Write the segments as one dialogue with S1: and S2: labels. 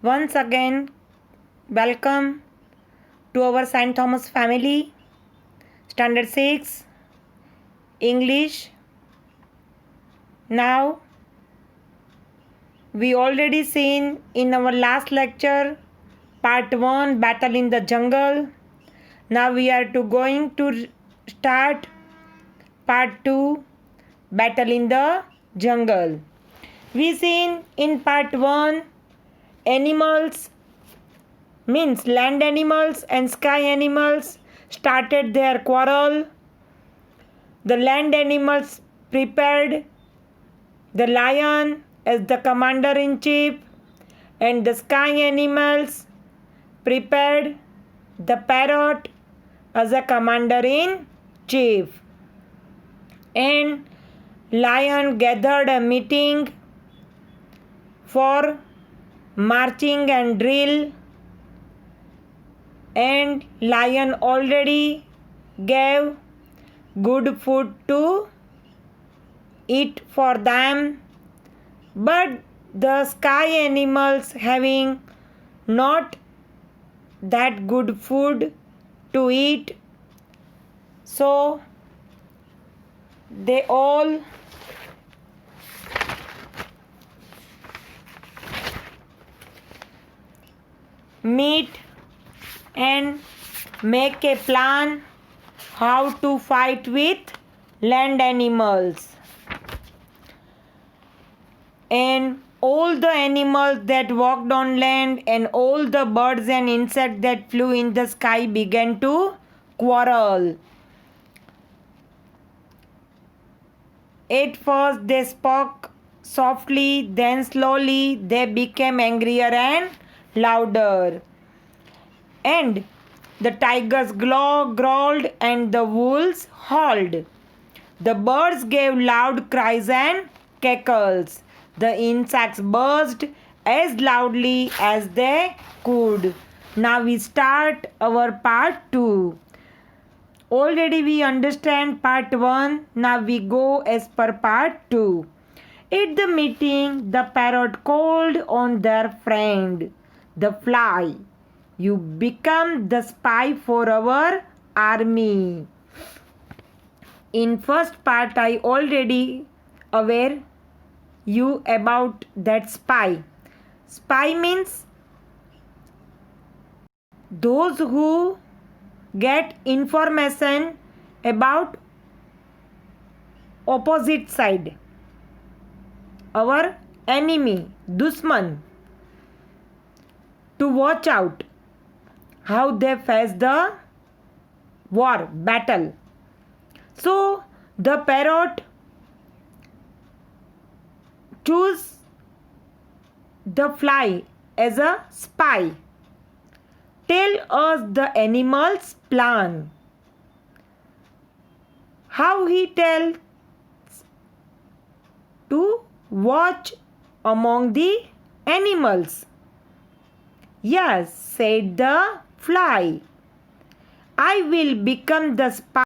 S1: Once again, welcome to our St. Thomas family, Standard 6, English. Now, we already seen in our last lecture, part 1, Battle in the Jungle. Now we are going to start part 2, Battle in the Jungle. We seen in part 1, animals means land animals and sky animals started their quarrel. The land animals prepared the lion as the commander in chief, and the sky animals prepared the parrot as a commander in chief. And lion gathered a meeting for marching and drill, and lion already gave good food to eat for them, but the sky animals having not that good food to eat, so they all meet and make a plan how to fight with land animals. And all the animals that walked on land and all the birds and insects that flew in the sky began to quarrel. At first they spoke softly, then slowly they became angrier and louder. And the tigers growled and the wolves howled. The birds gave loud cries and cackles. The insects buzzed as loudly as they could. Now we start our part 2. Already we understand part 1. Now we go as per part 2. At the meeting, the parrot called on their friend, the fly. You become the spy for our army. In first part, I already aware you about that spy. Spy means those who get information about opposite side, our enemy, dushman, to watch out how they face the war, battle. So the parrot choose the fly as a spy. Tell us the animal's plan. How he tells to watch among the animals. Yes, said the fly. I will become the spy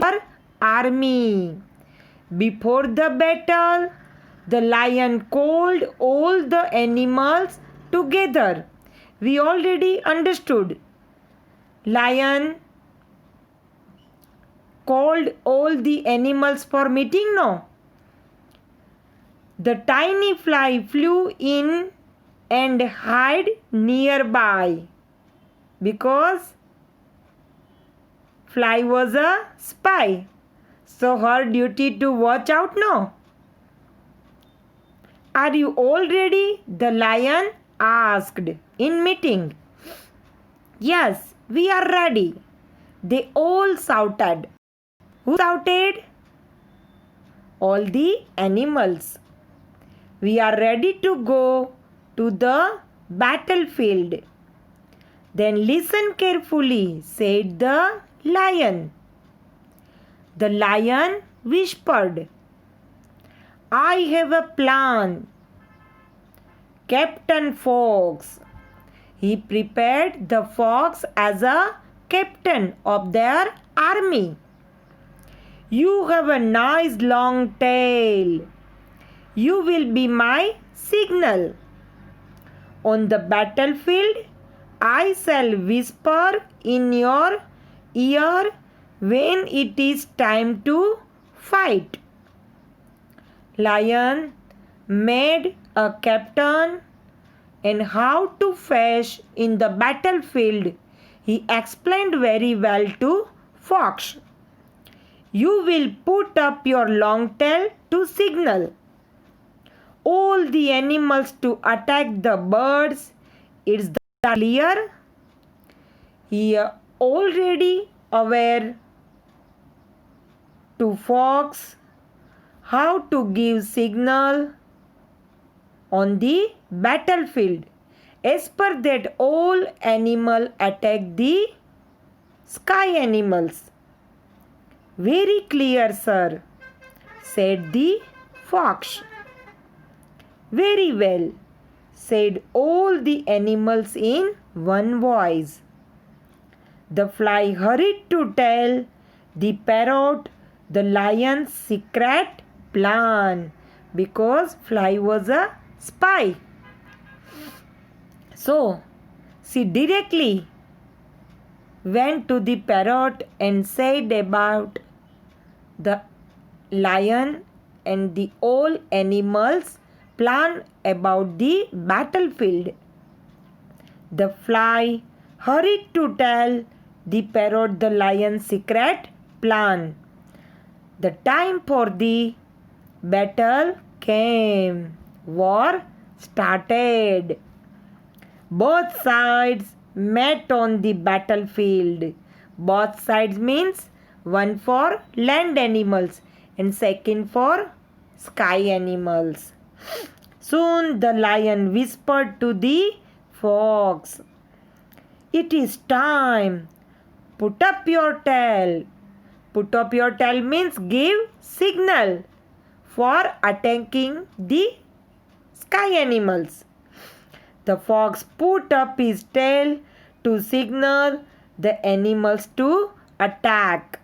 S1: for army. Before the battle, the lion called all the animals together. We already understood. Lion called all the animals for meeting, no? The tiny fly flew in and hid nearby because fly was a spy. So her duty to watch out, no? Are you all ready? The lion asked in meeting. Yes, we are ready. They all shouted. Who shouted? All the animals. We are ready to go to the battlefield. Then listen carefully, said the lion. The lion whispered, I have a plan. Captain Fox. He prepared the fox as a captain of their army. You have a nice long tail. You will be my signal. on the battlefield, I shall whisper in your ear when it is time to fight. Lion made a captain and how to face in the battlefield. He explained very well to Fox. You will put up your long tail to signal all the animals to attack the birds. Is that clear? He already aware to Fox how to give signal on the battlefield. As per that, all animal attack the sky animals. Very clear, sir, said the fox. Very well, said all the animals in one voice. The fly hurried to tell the parrot the lion's secret plan, because fly was a spy. So she directly went to the parrot and said about the lion and the all animals plan about the battlefield. The fly hurried to tell the parrot the lion's secret plan. The time for the battle came. War started. Both sides met on the battlefield. Both sides means one for land animals and second for sky animals. Soon the lion whispered to the fox, "It is time. Put up your tail." Put up your tail means give signal for attacking the sky animals. The fox put up his tail to signal the animals to attack.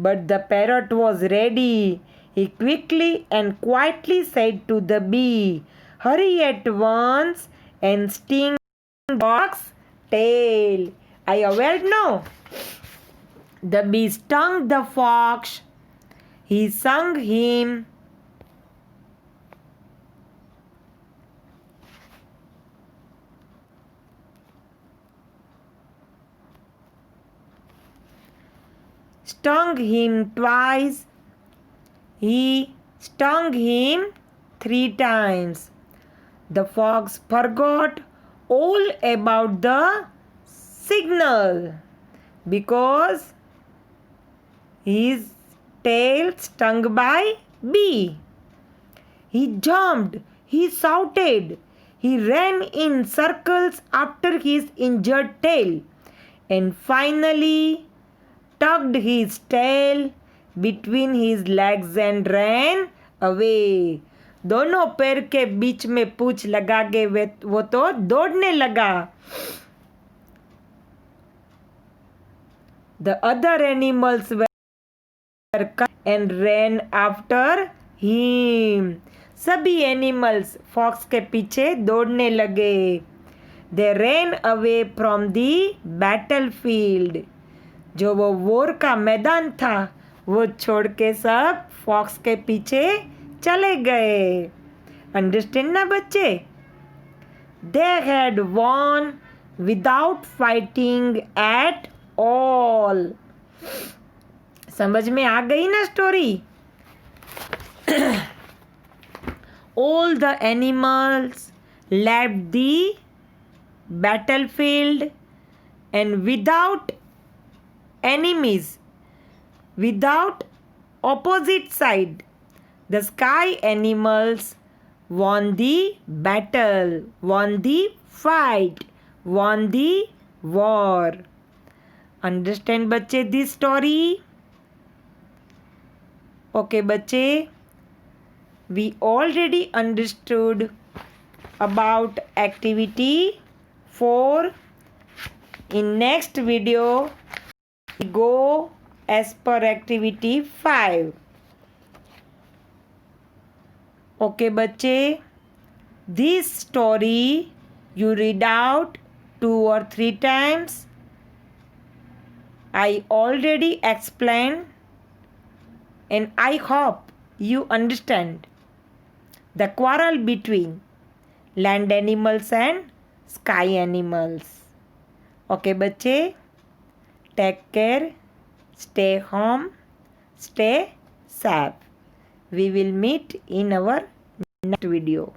S1: But the parrot was ready. He quickly and quietly said to the bee, "Hurry at once and sting the fox's tail." Are you aware now? The bee stung the fox. He stung him. Stung him twice. He stung him 3 times. The fox forgot all about the signal because his tail stung by bee. He jumped, he shouted, he ran in circles after his injured tail, and finally tucked his tail between his legs and ran away. दोनों पैर के बीच में पूंछ लगा के वो तो दौड़ने लगा. The other animals were and ran after him. सभी एनिमल्स फॉक्स के पीछे दौड़ने लगे. They ran away from the battlefield. जो वो वॉर का मैदान था वो छोड़ के सब फॉक्स के पीछे चले गए. अंडरस्टैंड ना बच्चे? They had won without fighting at all. समझ में आ गई ना story? All the animals left the battlefield and without enemies, without opposite side, the sky animals won the battle, won the fight, won the war. Understand बच्चे this story? Okay बच्चे, we already understood about activity 4. In next video we go as per activity 5. Okay बच्चे, this story You read out 2 or 3 times. I already explained, and I hope you understand the quarrel between land animals and sky animals. Okay, बच्चे, take care, stay home, stay safe. We will meet in our next video.